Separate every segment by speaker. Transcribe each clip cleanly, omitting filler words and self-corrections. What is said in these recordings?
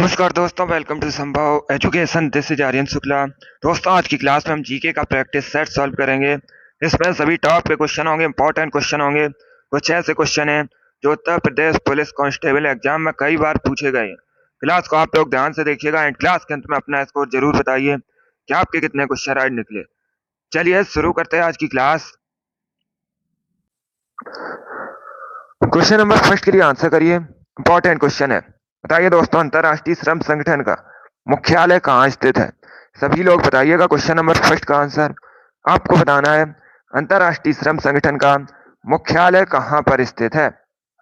Speaker 1: नमस्कार दोस्तों, welcome to Sambhav education. This is Aryan Shukla. दोस्तों, आज की क्लास में हम जीके का प्रैक्टिस सेट सॉल्व करेंगे। इसमें सभी टॉप के क्वेश्चन होंगे, इंपॉर्टेंट क्वेश्चन होंगे। कुछ ऐसे क्वेश्चन हैं जो Uttar Pradesh police constable exam में कई बार पूछे गए हैं। क्लास को आप लोग ध्यान से देखिएगा एंड क्लास के अंत में अपना स्कोर जरूर बताइए कि आपके कितने क्वेश्चन राइट निकले। चलिए शुरू करते हैं आज की क्लास। क्वेश्चन नंबर फर्स्ट के लिए आंसर करिए। इंपॉर्टेंट क्वेश्चन है। बताइए दोस्तों, अंतरराष्ट्रीय श्रम संगठन का मुख्यालय कहाँ स्थित है? सभी लोग बताइएगा क्वेश्चन नंबर फर्स्ट का आंसर। आपको बताना है अंतरराष्ट्रीय श्रम संगठन का मुख्यालय कहाँ पर स्थित है।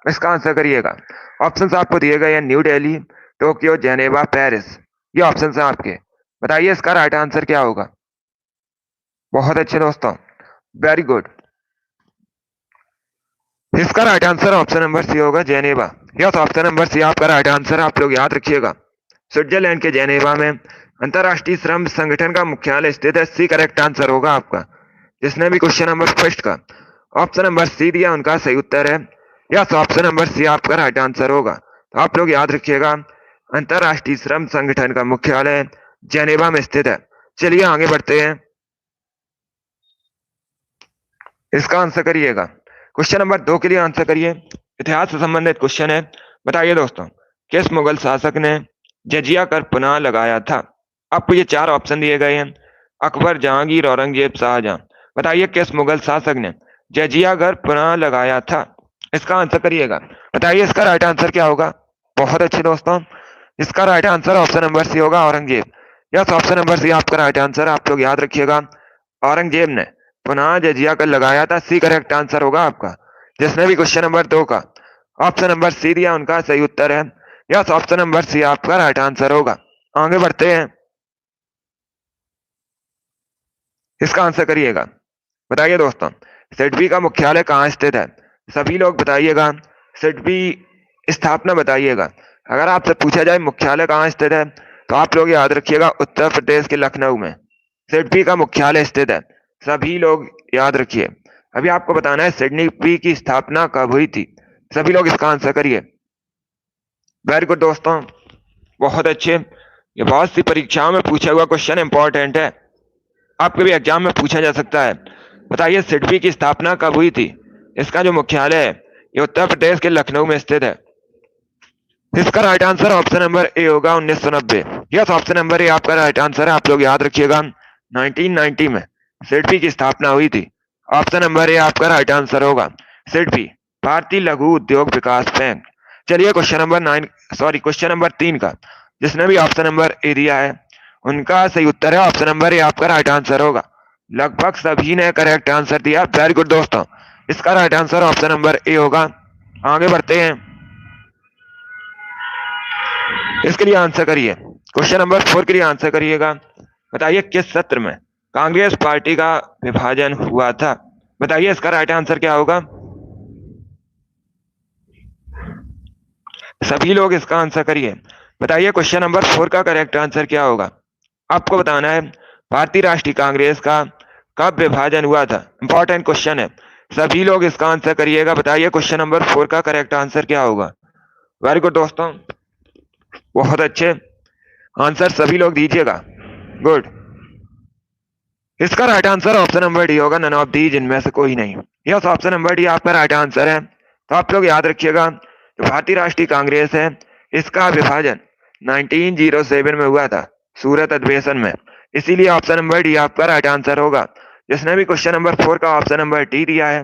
Speaker 1: इसका आंसर करिएगा। ऑप्शंस आपको दिए गए हैं new Delhi, Tokyo, Geneva, Paris. ये ऑप्शंस हैं आपके। बताइए इसका राइट आंसर क्या होगा। बहुत अच्छे दोस्तों, वेरी गुड। इसका right answer option number C होगा, Geneva. Yes, option number C आपका राइट आंसर। आप लोग याद रखिएगा, स्विट्जरलैंड के जेनेवा में अंतरराष्ट्रीय श्रम संगठन का मुख्यालय स्थित है। सी करेक्ट आंसर होगा आपका। जिसने भी क्वेश्चन नंबर फर्स्ट का ऑप्शन नंबर सी दिया उनका सही उत्तर है। यस, ऑप्शन नंबर सी आपका राइट आंसर होगा। तो आप लोग याद रखिएगा, अंतरराष्ट्रीय श्रम संगठन का मुख्यालय जेनेवा में स्थित है। चलिए आगे बढ़ते हैं। इसका आंसर करिएगा। क्वेश्चन नंबर 2 के लिए आंसर करिए। इतिहास से संबंधित क्वेश्चन है। बताइए दोस्तों, किस मुगल शासक ने जजिया कर पुनः लगाया था? आपको ये 4 ऑप्शन दिए गए हैं, अकबर, जहांगीर, औरंगजेब, शाहजहां। बताइए किस मुगल शासक ने जजिया कर पुनः लगाया था? इसका आंसर करिएगा। बताइए इसका राइट आंसर क्या होगा। बहुत अच्छे दोस्तों, इसका right answer option number C होगा, Aurangzeb. Yes, option number C आपका राइट आंसर। आप लोग याद रखिएगा, औरंगजेब ने पुनः जजिया कर लगाया था। सी करेक्ट आंसर होगा आपका। जिसने भी क्वेश्चन नंबर 2 का ऑप्शन नंबर सी दिया उनका सही उत्तर है। यस, ऑप्शन नंबर सी आपका राइट आंसर होगा। आगे बढ़ते हैं। इसका आंसर करिएगा। बताइए दोस्तों, सिडबी का मुख्यालय कहाँ स्थित है? सभी लोग बताइएगा, सिडबी स्थापना बताइएगा। अगर आपसे पूछा जाए मुख्यालय कहाँ स्थित है तो आप लोग याद रखिएगा, उत्तर प्रदेश के लखनऊ में सिडबी का मुख्यालय स्थित है। सभी लोग याद रखिए। अभी आपको बताना है सिडबी की स्थापना कब हुई थी। सभी लोग इसका आंसर करिए। वेरी गुड दोस्तों, बहुत अच्छे। ये बहुत सी परीक्षाओं में पूछा हुआ क्वेश्चन इंपॉर्टेंट है, आपके भी एग्जाम में पूछा जा सकता है। बताइए सिडबी की स्थापना कब हुई थी? इसका जो मुख्यालय है ये उत्तर प्रदेश के लखनऊ में स्थित है। इसका right answer option number A होगा, 1990। यस, ऑप्शन नंबर ए आपका राइट आंसर है। आप लोग याद रखिएगा, 1990 में सिडबी की स्थापना हुई थी। ऑप्शन नंबर ए आपका राइट आंसर होगा। सिडबी भारतीय लघु उद्योग विकास बैंक। चलिए क्वेश्चन नंबर 3 का जिसने भी ऑप्शन नंबर ए दिया है उनका सही उत्तर है। ऑप्शन नंबर ए आपका राइट आंसर होगा। लगभग सभी ने करेक्ट आंसर दिया। वेरी गुड दोस्तों, इसका right answer option number A होगा। आगे बढ़ते हैं। इसके लिए आंसर करिए। क्वेश्चन नंबर 4 के लिए आंसर करिएगा। बताइए किस सत्र में कांग्रेस पार्टी का विभाजन हुआ था? बताइए इसका राइट आंसर क्या होगा। सभी लोग इसका आंसर करिए। बताइए क्वेश्चन नंबर 4 का करेक्ट आंसर क्या होगा। आपको बताना है भारतीय राष्ट्रीय कांग्रेस का कब विभाजन हुआ था। इंपॉर्टेंट क्वेश्चन है, सभी लोग इसका आंसर करिएगा। बताइए क्वेश्चन नंबर 4 का करेक्ट आंसर क्या होगा। वेरी गुड दोस्तों, बहुत अच्छे आंसर सभी लोग दीजिएगा। गुड। इसका right answer option number D होगा, नन ऑफ दी, जिनमें से कोई नहीं। यस, ऑप्शन नंबर डी आपका राइट आंसर है। तो आप लोग याद रखिएगा, जो भारतीय राष्ट्रीय कांग्रेस है इसका विभाजन 1907 में हुआ था, सूरत अधिवेशन में। इसीलिए ऑप्शन नंबर डी आपका राइट आंसर होगा। जिसने भी क्वेश्चन नंबर 4 का ऑप्शन नंबर डी दिया है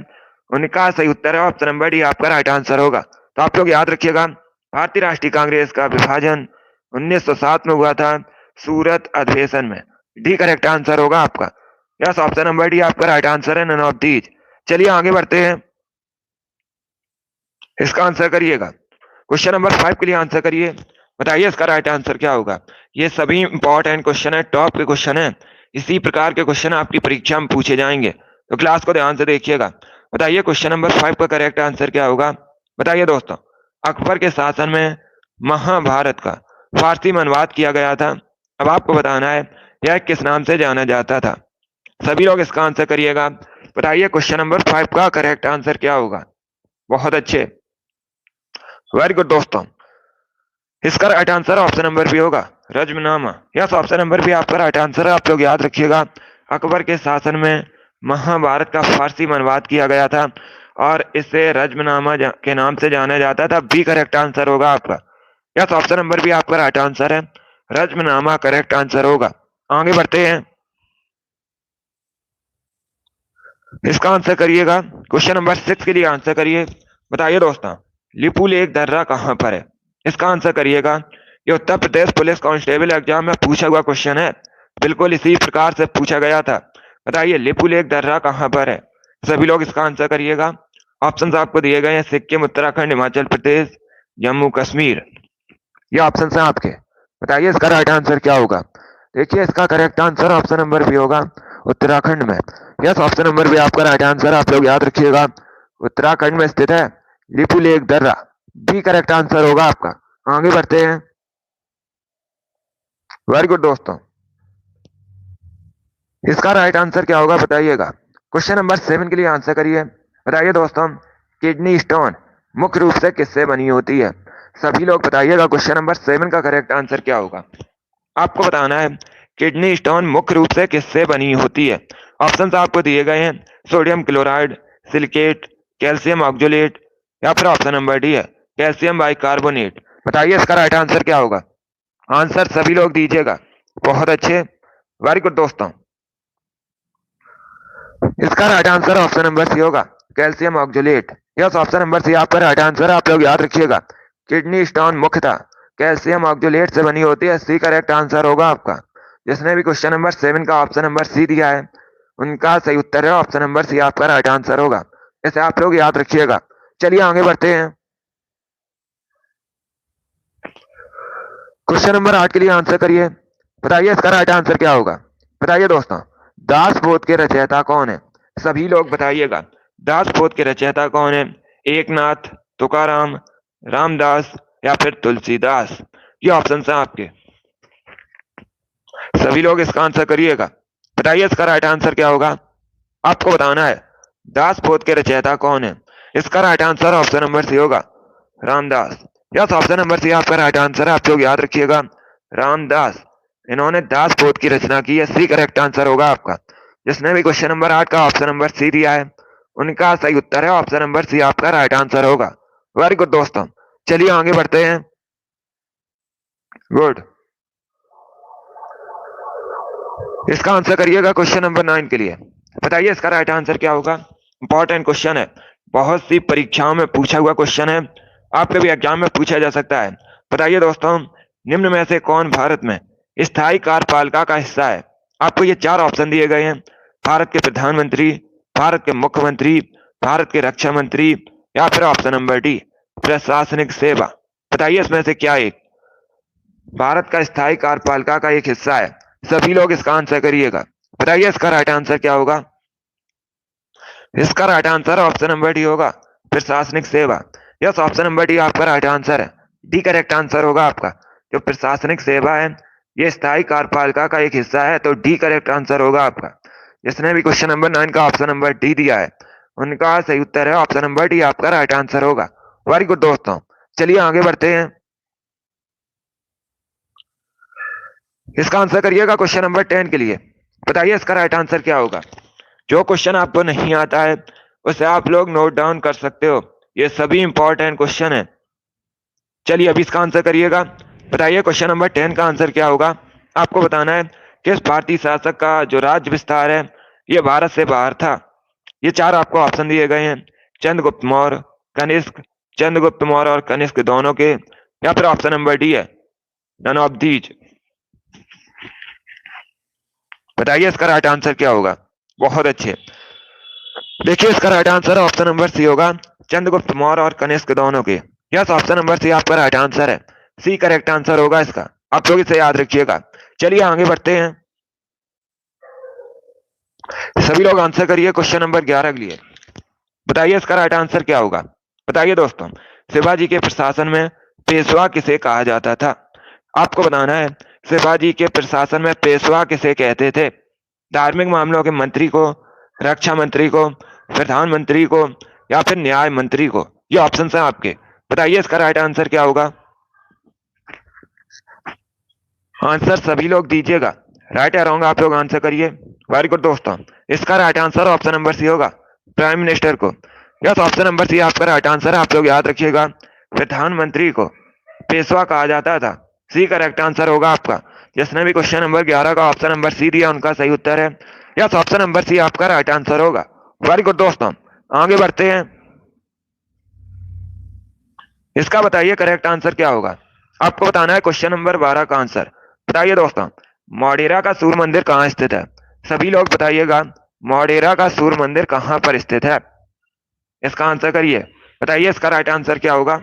Speaker 1: उनका सही उत्तर है। ऑप्शन नंबर डी आपका राइट आंसर होगा। तो आप लोग याद रखिएगा, भारतीय राष्ट्रीय कांग्रेस का विभाजन 1907 में हुआ था, सूरत अधिवेशन में। डी करेक्ट आंसर होगा आपका। यस, ऑप्शन नंबर डी आपका राइट आंसर है, नन ऑफ दीज। चलिए आगे बढ़ते हैं। इसका आंसर करिएगा। क्वेश्चन नंबर 5 के लिए आंसर करिए। बताइए इसका राइट आंसर क्या होगा। ये सभी इंपॉर्टेंट क्वेश्चन है, टॉप के क्वेश्चन है। इसी प्रकार के क्वेश्चन आपकी परीक्षा में पूछे जाएंगे, तो क्लास को ध्यान से देखिएगा। बताइए क्वेश्चन नंबर 5 का करेक्ट आंसर क्या होगा। बताइए दोस्तों, अकबर के शासन में महाभारत का फारसी में अनुवाद किया गया था। अब आपको बताना है यह किस नाम से जाना जाता था। सभी लोग इसका आंसर करिएगा। बताइए क्वेश्चन नंबर 5 का करेक्ट आंसर क्या होगा। बहुत अच्छे, वेरी गुड दोस्तों। इसका right answer option number B होगा, Razmnama. Yes, option number B आपका राइट आंसर है। आप लोग याद रखिएगा, अकबर के शासन में महाभारत का फारसी में अनुवाद किया गया था और इसे रज्मनामा के नाम से जाना जाता था। बी करेक्ट आंसर होगा आपका। यस, ऑप्शन नंबर बी आपका राइट आंसर है, रज्मनामा करेक्ट आंसर होगा। आगे बढ़ते हैं, इसका आंसर करिएगा। क्वेश्चन नंबर 6 के लिए आंसर करिए। बताइए दोस्तों, लिपू लेक दर्रा कहाँ पर है? इसका आंसर करिएगा। ये Uttar Pradesh police constable exam में पूछा हुआ क्वेश्चन है, बिल्कुल इसी प्रकार से पूछा गया था। बताइए लिपू लेक दर्रा कहाँ पर है? सभी लोग इसका आंसर करिएगा। ऑप्शन आपको दिए गए हैं, सिक्किम, उत्तराखंड, हिमाचल प्रदेश, जम्मू कश्मीर। ये ऑप्शन है आपके। बताइए इसका राइट आंसर क्या होगा? देखिए, इसका correct answer option number B होगा, उत्तराखंड में। यस, ऑप्शन नंबर बी आपका राइट आंसर। आप लोग याद रखिएगा, उत्तराखंड में स्थित है लिपू लेक दर्रा। बी करेक्ट आंसर होगा आपका। आगे बढ़ते हैं। वेरी गुड दोस्तों, इसका राइट आंसर क्या होगा बताइएगा। क्वेश्चन नंबर 7 के लिए आंसर करिए। बताइए दोस्तों, किडनी स्टोन मुख्य रूप से किससे बनी होती है? सभी लोग बताइएगा, क्वेश्चन नंबर 7 का करेक्ट आंसर क्या होगा? आपको बताना है किडनी स्टोन मुख्य रूप से किससे बनी होती है। ऑप्शंस आपको दिए गए हैं, sodium chloride, silicate, calcium oxalate, या फिर ऑप्शन नंबर डी है, कैल्शियम बाइकार्बोनेट। बताइए इसका राइट आंसर क्या होगा? आंसर सभी लोग दीजिएगा। बहुत अच्छे, वेरी गुड दोस्तों। इसका right answer option number C होगा, calcium oxalate. Yes, option number C आपका राइट आंसर है। आप लोग याद रखिएगा, किडनी स्टोन मुख्यतः कैल्शियम ऑक्जेलेट से बनी होती है। सी करेक्ट आंसर होगा आपका। जिसने भी क्वेश्चन नंबर 7 का ऑप्शन नंबर सी दिया है, उनका सही उत्तर है ऑप्शन नंबर सी आपका राइट आंसर होगा। इसे आप लोग याद रखिएगा। चलिए आगे बढ़ते हैं। क्वेश्चन नंबर 8 के लिए आंसर करिए। बताइए इसका राइट आंसर क्या होगा? बताइए दोस्तों, दासबोध के रचयिता कौन है? सभी लोग बताइएगा, दासबोध के रचयिता कौन है? एकनाथ, तुकाराम, रामदास, या फिर तुलसीदास। ये ऑप्शन है आपके। सभी लोग इसका आंसर करिएगा। बताइए इसका राइट आंसर क्या होगा? आपको बताना है दासबोध के रचयिता कौन है। इसका right answer option number C होगा, Ramdas. Yes, option number C आपका राइट आंसर है। आप लोग याद रखिएगा, रामदास, इन्होंने दासबोध की रचना की है। सी करेक्ट आंसर होगा आपका। जिसने भी क्वेश्चन नंबर 8 का ऑप्शन नंबर सी दिया है, उनका सही उत्तर है ऑप्शन नंबर सी आपका राइट आंसर होगा। वेरी गुड दोस्तों, चलिए आगे बढ़ते हैं। गुड, इसका आंसर करिएगा क्वेश्चन नंबर 9 के लिए। बताइए इसका राइट आंसर क्या होगा? इंपॉर्टेंट क्वेश्चन है, बहुत सी परीक्षाओं में पूछा हुआ क्वेश्चन है, आपके भी एग्जाम में पूछा जा सकता है। बताइए दोस्तों, निम्न में से कौन भारत में स्थायी कार्यपालिका का हिस्सा है? आपको ये 4 ऑप्शन दिए गए हैं, भारत के प्रधानमंत्री, भारत के मुख्यमंत्री, भारत के रक्षा मंत्री, या फिर ऑप्शन नंबर डी, प्रशासनिक सेवा। बताइए इसमें से क्या एक भारत का स्थायी कार्यपालिका का एक हिस्सा है? सभी लोग इसका आंसर करिएगा। बताइए इसका राइट आंसर क्या होगा? इसका right answer option number D होगा, प्रशासनिक सेवा। यस, ऑप्शन नंबर डी आपका राइट आंसर है। डी करेक्ट आंसर होगा आपका। जो प्रशासनिक सेवा है, ये स्थायी कार्यपालिका का एक हिस्सा है, तो डी करेक्ट आंसर होगा आपका। जिसने भी क्वेश्चन नंबर 9 का ऑप्शन नंबर डी दिया है, उनका सही उत्तर है ऑप्शन नंबर डी आपका राइट आंसर होगा। वेरी गुड दोस्तों, चलिए आगे बढ़ते हैं। इसका आंसर करिएगा क्वेश्चन नंबर 10 के लिए। बताइए इसका राइट आंसर क्या होगा? जो क्वेश्चन आपको नहीं आता है, उसे आप लोग नोट डाउन कर सकते हो, ये सभी इंपॉर्टेंट क्वेश्चन है। चलिए अभी इसका आंसर करिएगा। बताइए क्वेश्चन नंबर 10 का आंसर क्या होगा? आपको बताना है किस भारतीय शासक का जो राज्य विस्तार है, ये भारत से बाहर था। ये 4 आपको ऑप्शन दिए गए हैं, चंद्रगुप्त मौर्य, कनिष्क, चंद्रगुप्त मौर्य और कनिष्क दोनों के, या फिर ऑप्शन नंबर डी है, नन ऑफ दीज। बताइए इसका राइट आंसर क्या होगा? बहुत अच्छे, देखिए इसका right answer option number C होगा, चंद्रगुप्त मौर्य और कनिष्क दोनों के। यस, ऑप्शन नंबर सी आपका राइट आंसर है। सी करेक्ट आंसर होगा इसका। आप लोग इसे याद रखिएगा। चलिए आगे बढ़ते हैं। सभी लोग आंसर करिए क्वेश्चन नंबर 11 के लिए। बताइए इसका राइट आंसर क्या होगा? बताइए दोस्तों, शिवाजी के प्रशासन में पेशवा किसे कहा जाता था? आपको बताना है शिवाजी के प्रशासन में पेशवा किसे कहते थे? धार्मिक मामलों के मंत्री को, रक्षा मंत्री को, प्रधानमंत्री को, या फिर न्याय मंत्री को। ये ऑप्शन है आपके। बताइए इसका राइट आंसर क्या होगा? आंसर सभी लोग दीजिएगा। राइट या रॉन्ग आप लोग आंसर करिए। वेरी गुड दोस्तों, इसका right answer option number C होगा, प्राइम मिनिस्टर को। यस, ऑप्शन नंबर सी आपका राइट आंसर है। आप लोग याद रखिएगा, प्रधानमंत्री को पेशवा कहा जाता था। सी करेक्ट आंसर होगा आपका। जिसने भी क्वेश्चन नंबर 11 का ऑप्शन नंबर सी दिया उनका सही उत्तर है। यस, ऑप्शन नंबर सी आपका राइट आंसर होगा। वेरी गुड दोस्तों, आगे बढ़ते हैं। इसका बताइए करेक्ट आंसर क्या होगा। आपको बताना है क्वेश्चन नंबर 12 का आंसर। बताइए दोस्तों, मोढेरा का सूर्य मंदिर कहाँ स्थित है। सभी लोग बताइएगा, मोढेरा का सूर्य मंदिर कहाँ पर स्थित है। इसका आंसर करिए। बताइए इसका राइट आंसर क्या होगा।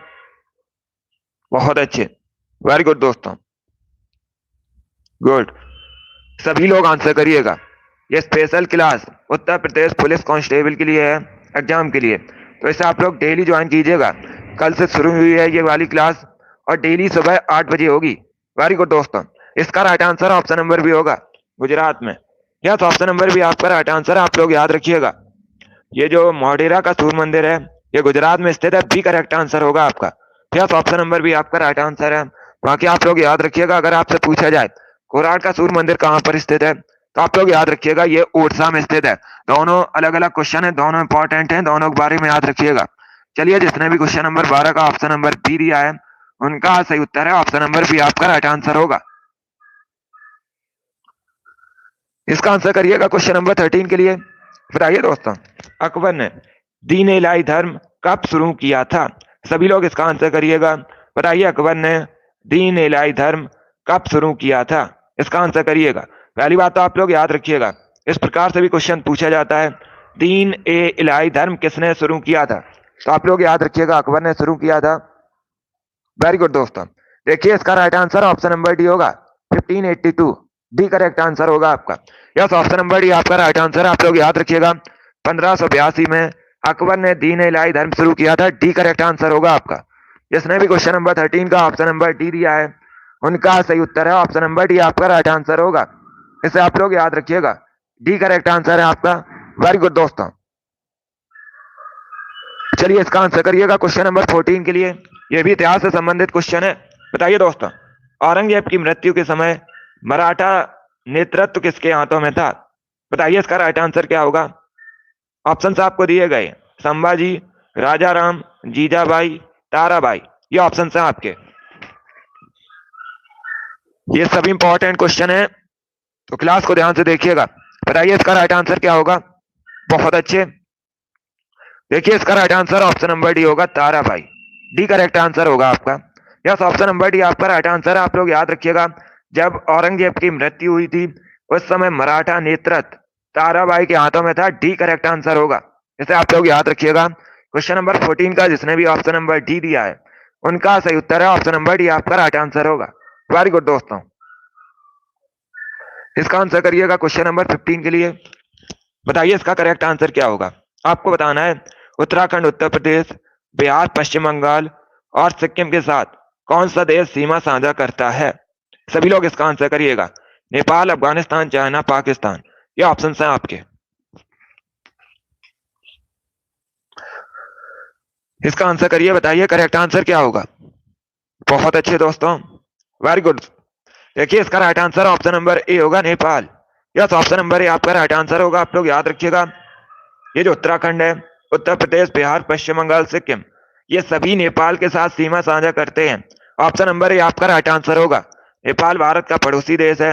Speaker 1: बहुत अच्छे, वेरी गुड दोस्तों, गुड। सभी लोग आंसर करिएगा। ये special class Uttar Pradesh police constable के लिए है, एग्जाम के लिए। तो इसे आप लोग डेली ज्वाइन कीजिएगा। कल से शुरू हुई है ये वाली क्लास और डेली सुबह 8 बजे होगी। वेरी गुड दोस्तों, इसका राइट आंसर ऑप्शन नंबर भी होगा, गुजरात में। यस, ऑप्शन नंबर भी आपका राइट आंसर है। आप लोग याद रखिएगा, ये जो मोढेरा का सूर्य मंदिर है ये गुजरात में स्थित है। बी करेक्ट आंसर होगा आपका। यस, ऑप्शन नंबर भी आपका राइट आंसर है। बाकी आप लोग याद रखिएगा, अगर आपसे पूछा जाए कोराट का सूर्य मंदिर कहाँ पर स्थित है, तो आप लोग याद रखिएगा ये ओडिशा में स्थित है। दोनों अलग अलग क्वेश्चन है, दोनों इंपॉर्टेंट है, दोनों के बारे में याद रखिएगा। चलिए, जिसने भी क्वेश्चन नंबर 12 का ऑप्शन नंबर बी दिया है उनका सही उत्तर है। ऑप्शन नंबर बी आपका राइट आंसर होगा। इसका आंसर करिएगा क्वेश्चन नंबर 13 के लिए। बताइए दोस्तों, अकबर ने दीन इलाही धर्म कब शुरू किया था। सभी लोग इसका आंसर करिएगा। बताइए अकबर ने दीन इलाही धर्म कब शुरू किया था। इसका आंसर करिएगा। पहली बात तो आप लोग याद रखिएगा, इस प्रकार से भी क्वेश्चन पूछा जाता है, दीन ए इलाही धर्म किसने शुरू किया था। तो आप लोग याद रखिएगा, अकबर ने शुरू किया था। वेरी गुड दोस्तों, देखिए इसका right answer option number D होगा, 1582। डी करेक्ट आंसर होगा आपका। यस, ऑप्शन नंबर डी आपका राइट आंसर। आप लोग याद रखिएगा, 1582 में अकबर ने दीन इलाही धर्म शुरू किया था। डी करेक्ट आंसर होगा आपका। जिसने भी क्वेश्चन नंबर 13 का ऑप्शन नंबर डी दिया है उनका सही उत्तर है। ऑप्शन नंबर डी आपका राइट आंसर होगा। इसे आप लोग याद रखिएगा, डी करेक्ट आंसर है आपका। वेरी गुड दोस्तों, चलिए इसका आंसर करिएगा क्वेश्चन नंबर 14 के लिए। यह भी इतिहास से संबंधित क्वेश्चन है। बताइए दोस्तों, औरंगजेब की मृत्यु के समय मराठा नेतृत्व किसके हाथों में था। बताइए इसका राइट आंसर क्या होगा। ऑप्शन आपको दिए गए, संभाजी, राजा राम, जीजाबाई, ताराबाई। ये ऑप्शन है आपके। ये सभी इंपॉर्टेंट क्वेश्चन है, तो क्लास को ध्यान से देखिएगा। बताइए इसका राइट आंसर क्या होगा। बहुत अच्छे, देखिए इसका right answer option number D होगा, ताराबाई। डी करेक्ट आंसर होगा आपका। यस, ऑप्शन नंबर डी आपका राइट आंसर है। आप लोग याद रखिएगा, जब औरंगजेब की मृत्यु हुई थी उस समय मराठा नेतृत्व ताराबाई के हाथों में था। डी करेक्ट आंसर होगा। इसे आप लोग याद रखिएगा। क्वेश्चन नंबर 14 का जिसने भी ऑप्शन नंबर डी दिया है उनका सही उत्तर है। ऑप्शन नंबर डी आपका राइट आंसर होगा। वेरी गुड दोस्तों, इसका आंसर करिएगा क्वेश्चन नंबर 15 के लिए। बताइए इसका करेक्ट आंसर क्या होगा। आपको बताना है, उत्तराखंड, उत्तर प्रदेश, बिहार, पश्चिम बंगाल और सिक्किम के साथ कौन सा देश सीमा साझा करता है। सभी लोग इसका आंसर करिएगा। नेपाल, अफगानिस्तान, चाइना, पाकिस्तान। ये ऑप्शन है आपके। इसका आंसर करिए। बताइए करेक्ट आंसर क्या होगा। बहुत अच्छे दोस्तों, वेरी गुड। देखिए इसका right answer option number A होगा, Nepal. Yes, option number A आपका राइट आंसर होगा। आप लोग याद रखिएगा, ये जो उत्तराखंड है, उत्तर प्रदेश, बिहार, पश्चिम बंगाल, सिक्किम, ये सभी नेपाल के साथ सीमा साझा करते हैं। ऑप्शन नंबर ए आपका राइट आंसर होगा। नेपाल भारत का पड़ोसी देश है,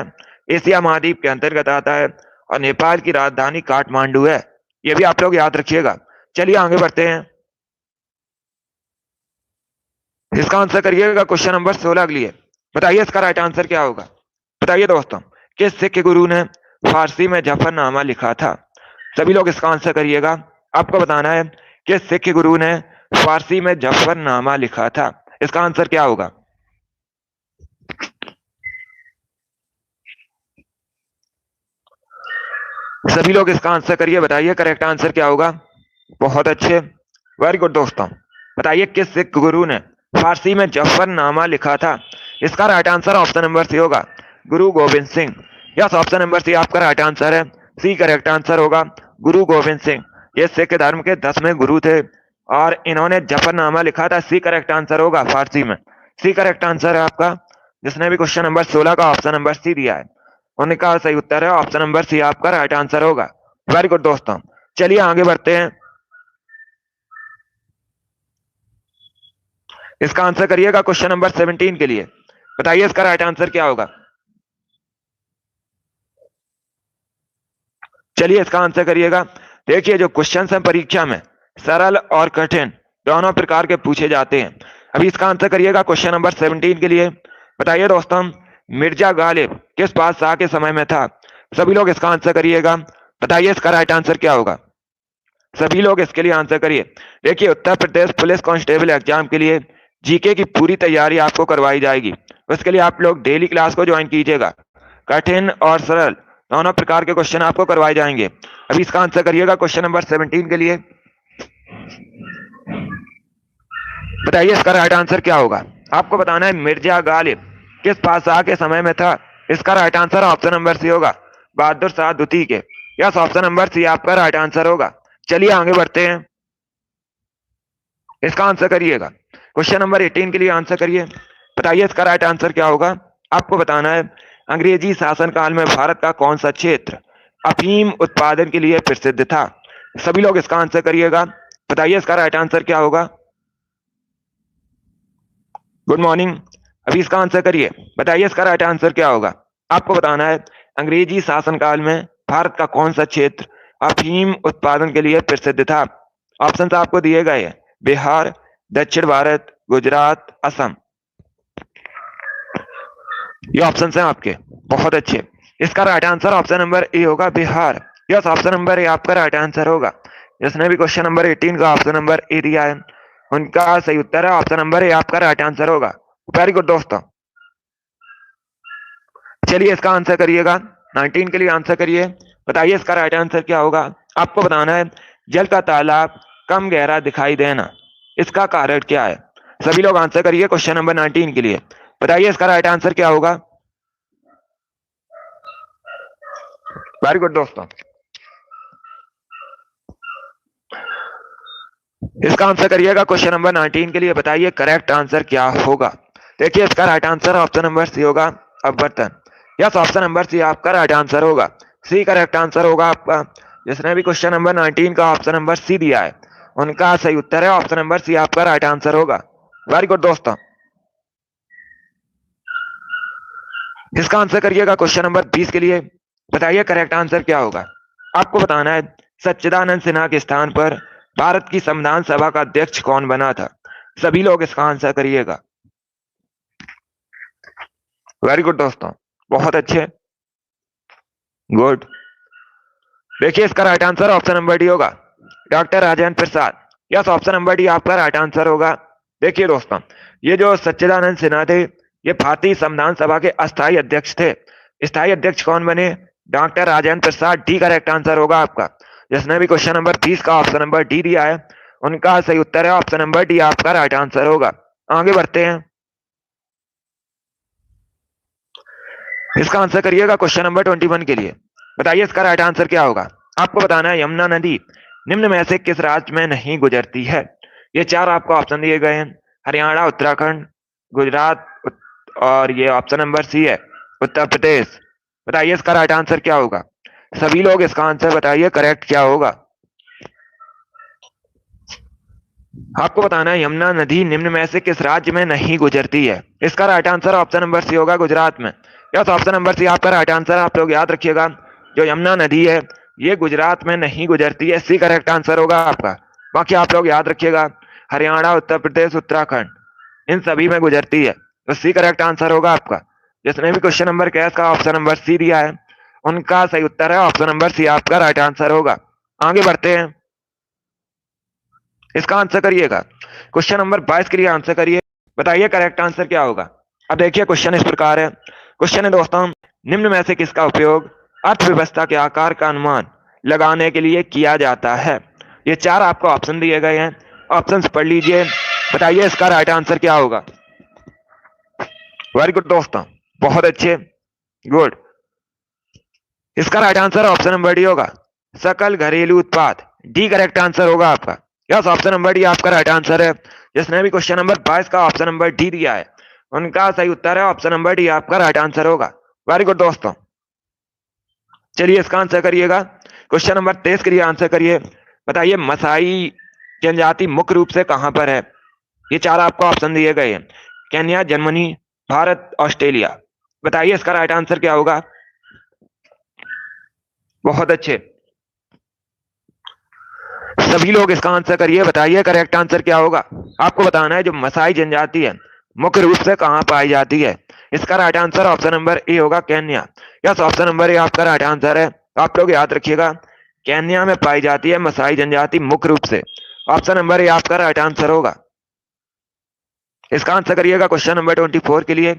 Speaker 1: एशिया महाद्वीप के अंतर्गत आता है और नेपाल की राजधानी काठमांडू है। ये भी आप लोग याद रखिएगा। चलिए आगे बढ़ते हैं। इसका आंसर करिएगा क्वेश्चन नंबर 16 के लिए। बताइए इसका राइट आंसर क्या होगा। बताइए दोस्तों, किस सिख गुरु ने फारसी में जफरनामा लिखा था। सभी लोग इसका आंसर करिएगा। आपको बताना है कि सिख गुरु ने फारसी में जफरनामा लिखा था। इसका आंसर क्या होगा। सभी लोग इसका आंसर करिए। बताइए करेक्ट आंसर क्या होगा। बहुत अच्छे, वेरी गुड दोस्तों। बताइए किस सिख गुरु ने फारसी में जफरनामा लिखा था। इसका right answer option number C होगा, Guru Gobind Singh. Yes, option number C आपका राइट आंसर है। सी करेक्ट आंसर होगा, गुरु गोविंद सिंह। ये सिख धर्म के 10वें गुरु थे और इन्होंने जफरनामा लिखा था। सी करेक्ट आंसर होगा फारसी में। सी करेक्ट आंसर है आपका। जिसने भी क्वेश्चन नंबर 16 का ऑप्शन नंबर सी दिया है उनका सही उत्तर है ऑप्शन नंबर सी आपका राइट आंसर होगा। वेरी गुड दोस्तों, चलिए आगे बढ़ते हैं। इसका आंसर करिएगा क्वेश्चन नंबर 17 के लिए। बताइए इसका राइट आंसर क्या होगा। चलिए इसका आंसर करिएगा। देखिए जो क्वेश्चन है परीक्षा में सरल और कठिन दोनों प्रकार के पूछे जाते हैं। अभी इसका आंसर करिएगा क्वेश्चन नंबर 17 के लिए। बताइए दोस्तों मिर्जा गालिब किस बादशाह के समय में था। सभी लोग इसका आंसर करिएगा। बताइए इसका राइट आंसर क्या होगा। सभी लोग इसके लिए आंसर करिए। देखिए Uttar Pradesh police constable exam के लिए जीके की पूरी तैयारी आपको करवाई जाएगी। उसके लिए आप लोग डेली क्लास को ज्वाइन कीजिएगा। कठिन और सरल दोनों प्रकार के क्वेश्चन आपको करवाए जाएंगे। अभी इसका आंसर करिएगा क्वेश्चन नंबर 17 के लिए। बताइए इसका राइट आंसर क्या होगा। आपको बताना है मिर्जा गालिब किस बादशाह के समय में था। इसका right answer option number C होगा बहादुर शाह द्वितीय के। यस, ऑप्शन नंबर सी आपका राइट आंसर होगा। चलिए आगे बढ़ते हैं। इसका आंसर करिएगा। क्वेश्चन नंबर 18 के लिए आंसर करिए। बताइए इसका राइट आंसर क्या होगा। आपको बताना है अंग्रेजी शासनकाल में भारत का कौन सा क्षेत्र अफीम उत्पादन के लिए प्रसिद्ध था। सभी लोग इसका आंसर करिएगा। बताइए इसका राइट आंसर क्या होगा। गुड मॉर्निंग, अभी इसका आंसर करिए। बताइए इसका राइट आंसर क्या होगा। आपको बताना है अंग्रेजी शासनकाल में भारत का कौन सा क्षेत्र अफीम उत्पादन के लिए प्रसिद्ध था। ऑप्शन आपको दिए गए हैं बिहार, दक्षिण भारत, गुजरात, असम। ये ऑप्शन हैं आपके, बहुत अच्छे। इसका right answer option number A होगा Bihar. Yes, option number A आपका राइट आंसर होगा। जिसने भी क्वेश्चन नंबर 18 का ऑप्शन नंबर ए दिया है उनका सही उत्तर है ऑप्शन नंबर ए आपका राइट आंसर होगा। वेरी गुड दोस्तों, चलिए इसका आंसर करिएगा। 19 के लिए आंसर करिए। बताइए इसका राइट आंसर क्या होगा। आपको बताना है जल का तालाब कम गहरा दिखाई देना, इसका कारण क्या है। सभी लोग आंसर करिए क्वेश्चन नंबर 19 के लिए। बताइए इसका राइट आंसर क्या होगा। वेरी गुड दोस्तों, इसका आंसर करिएगा क्वेश्चन नंबर 19 के लिए। बताइए करेक्ट आंसर क्या होगा। देखिए इसका right answer option number C होगा अपवर्तन। यस, ऑप्शन नंबर सी आपका राइट आंसर होगा। सी करेक्ट आंसर होगा आपका। जिसने भी क्वेश्चन नंबर 19 का ऑप्शन नंबर सी दिया है उनका सही उत्तर है ऑप्शन नंबर सी आपका राइट आंसर होगा। वेरी गुड दोस्तों, इसका आंसर करिएगा क्वेश्चन नंबर 20 के लिए। बताइए करेक्ट आंसर क्या होगा। आपको बताना है सच्चिदानंद सिन्हा के स्थान पर भारत की संविधान सभा का अध्यक्ष कौन बना था। सभी लोग इसका आंसर करिएगा। वेरी गुड दोस्तों, बहुत अच्छे, गुड। देखिए इसका right answer option number D होगा doctor Rajendra Prasad. Yes, option number D आपका राइट आंसर होगा। देखिए दोस्तों ये जो सच्चिदानंद सिन्हा थे ये भारतीय संविधान सभा के अस्थायी अध्यक्ष थे। स्थायी अध्यक्ष कौन बने, doctor Rajendra Prasad. D correct answer होगा आपका। जिसने भी क्वेश्चन नंबर 20 का ऑप्शन नंबर डी दिया है उनका सही उत्तर है ऑप्शन नंबर डी आपका राइट आंसर होगा। आगे बढ़ते हैं। इसका आंसर करिएगा क्वेश्चन नंबर 21 के लिए। बताइए इसका राइट आंसर क्या होगा। आपको बताना है यमुना नदी निम्न में से किस राज्य में नहीं गुजरती है। ये चार आपको ऑप्शन दिए गए हैं हरियाणा, उत्तराखंड, गुजरात और ये ऑप्शन नंबर सी है उत्तर प्रदेश। बताइए इसका राइट आंसर क्या होगा। सभी लोग इसका आंसर बताइए करेक्ट क्या होगा। आपको बताना है यमुना नदी निम्न में से किस राज्य में नहीं गुजरती है। इसका right answer option number C होगा गुजरात में। यस, ऑप्शन नंबर सी आपका राइट आंसर। आप लोग याद रखिएगा जो यमुना नदी है ये गुजरात में नहीं गुजरती है। सी करेक्ट आंसर होगा आपका। बाकी आप लोग याद रखिएगा हरियाणा, उत्तर प्रदेश, उत्तराखंड इन सभी में गुजरती है, तो सी करेक्ट आंसर होगा आपका। जिसने भी क्वेश्चन नंबर कैश का ऑप्शन नंबर सी दिया है उनका सही उत्तर है ऑप्शन नंबर सी आपका राइट आंसर होगा। आगे बढ़ते हैं। इसका आंसर करिएगा। क्वेश्चन नंबर 22 के लिए आंसर करिए। बताइए करेक्ट आंसर क्या होगा। अब देखिए क्वेश्चन इस प्रकार है। क्वेश्चन है दोस्तों निम्न में से किसका उपयोग अर्थव्यवस्था के आकार का अनुमान लगाने के लिए किया जाता है। ये चार आपको ऑप्शन दिए गए हैं, ऑप्शंस पढ़ लीजिए। बताइए इसका राइट आंसर क्या होगा। वेरी गुड दोस्तों, बहुत अच्छे, गुड। इसका right answer option number D होगा सकल घरेलू उत्पाद। डी करेक्ट आंसर होगा आपका। यस, ऑप्शन नंबर डी आपका राइट आंसर है। जिसने भी क्वेश्चन नंबर 22 का ऑप्शन नंबर डी दिया है उनका सही उत्तर है ऑप्शन नंबर डी, आपका राइट आंसर होगा। वेरी गुड दोस्तों, चलिए इसका आंसर करिएगा। क्वेश्चन नंबर 23 के लिए आंसर करिए। बताइए मसाई जनजाति मुख्य रूप से कहां पर है? ये चार आपको ऑप्शन दिए गए हैं, केन्या, जर्मनी, भारत, ऑस्ट्रेलिया। बताइए इसका राइट आंसर क्या होगा? बहुत अच्छे, सभी लोग इसका आंसर करिए। बताइए करेक्ट आंसर क्या होगा? आपको बताना है जो मसाई जनजाति है मुख्य रूप से कहां पाई जाती है। इसका right answer option number A होगा, Kenya. Yes, option number A आपका राइट आंसर है। आप लोग याद रखिएगा, केन्या में पाई जाती है मसाई जनजाति मुख्य रूप से। ऑप्शन नंबर ए आपका राइट आंसर होगा। इसका आंसर करिएगा क्वेश्चन नंबर 24 के लिए।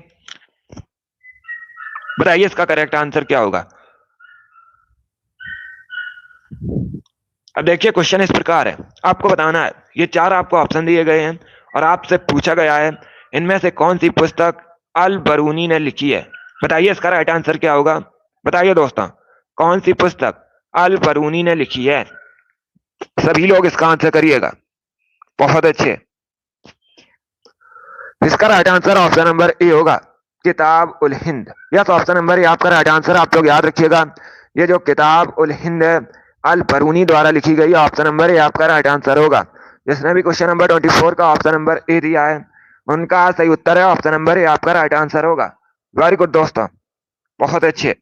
Speaker 1: बताइए इसका करेक्ट आंसर क्या होगा? अब देखिए क्वेश्चन इस प्रकार है, आपको बताना है, ये चार आपको ऑप्शन दिए गए हैं और आपसे पूछा गया है इनमें से कौन सी पुस्तक अल बरूनी ने लिखी है। बताइए इसका राइट आंसर क्या होगा? बताइए दोस्तों, कौन सी पुस्तक अल बरूनी ने लिखी है? सभी लोग इसका आंसर करिएगा। बहुत अच्छे, इसका right answer option number A होगा, Kitab ul Hind. Yes, option number A आपका राइट आंसर। आप लोग याद रखिएगा, ये जो किताब उल हिंद है अल बरूनी द्वारा लिखी गई, ऑप्शन नंबर ए आपका राइट आंसर होगा। जिसने भी क्वेश्चन नंबर 24 का ऑप्शन नंबर ए दिया है उनका सही उत्तर है ऑप्शन नंबर ए आपका राइट आंसर होगा। वेरी गुड दोस्तों, बहुत अच्छे,